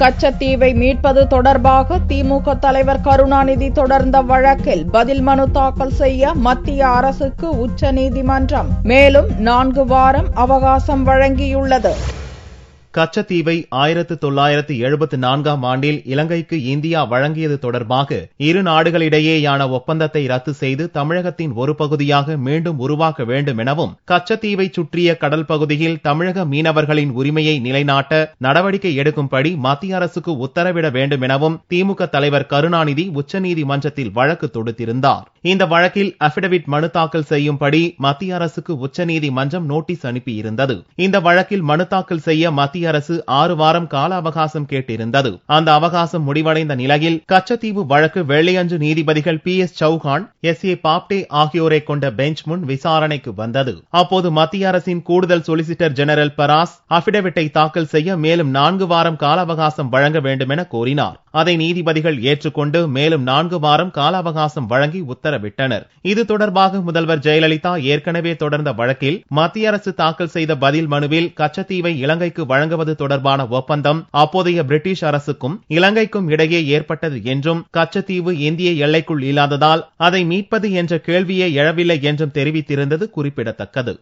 கச்சத்தீவை மீட்பது தொடர்பாக திமுக தலைவர் கருணாநிதி தொடர்ந்த வழக்கில் பதில் மனு தாக்கல் செய்ய மத்திய அரசுக்கு உச்சநீதிமன்றம் மேலும் 4 வாரம் அவகாசம் வழங்கியுள்ளது. கச்சத்தீவை 1974ஆம் ஆண்டில் இலங்கைக்கு இந்தியா வழங்கியது தொடர்பாக இரு நாடுகளிடையேயான ஒப்பந்தத்தை ரத்து செய்து தமிழகத்தின் ஒரு பகுதியாக மீண்டும் உருவாக்க வேண்டும் எனவும் கச்சத்தீவை சுற்றிய கடல் பகுதியில் தமிழக மீனவர்களின் உரிமையை நிலைநாட்ட நடவடிக்கை எடுக்கும்படி மத்திய அரசுக்கு உத்தரவிட வேண்டும் எனவும் திமுக தலைவர் கருணாநிதி உச்சநீதிமன்றத்தில் வழக்கு தொடுத்திருந்தார். இந்த வழக்கில் அபிடவிட் மனு தாக்கல் செய்யும்படி மத்திய அரசுக்கு உச்சநீதிமன்றம் நோட்டீஸ் அனுப்பியிருந்தது. இந்த வழக்கில் மனு தாக்கல் செய்ய மத்திய அரசு 6 வாரம் கால அவகாசம் கேட்டிருந்தது. அந்த அவகாசம் முடிவடைந்த நிலையில் கச்சத்தீவு வழக்கு வெள்ளியன்று நீதிபதிகள் PS சௌஹான், SA பாப்டே ஆகியோரை கொண்ட பெஞ்ச் முன் விசாரணைக்கு வந்தது. அப்போது மத்திய அரசின் கூடுதல் சொலிசிட்டர் ஜெனரல் பராஸ் அபிடவிட்டை தாக்கல் செய்ய மேலும் 4 வாரம் கால அவகாசம் வழங்க வேண்டும் என கோரினார். அதை நீதிபதிகள் ஏற்றுக்கொண்டு மேலும் 4 வாரம் கால அவகாசம் வழங்கி உத்தரவிட்டனர். இது தொடர்பாக முதல்வர் ஜெயலலிதா ஏற்கனவே தொடர்ந்த வழக்கில் மத்திய அரசு தாக்கல் செய்த பதில் மனுவில் கச்சத்தீவை இலங்கைக்கு வழங்குவது தொடர்பான ஒப்பந்தம் அப்போதைய பிரிட்டிஷ் அரசுக்கும் இலங்கைக்கும் இடையே ஏற்பட்டது என்றும் கச்சத்தீவு இந்திய எல்லைக்குள் இல்லாததால் அதை மீட்பது என்ற கேள்வியே எழவில்லை என்றும் தெரிவித்திருந்தது குறிப்பிடத்தக்கது.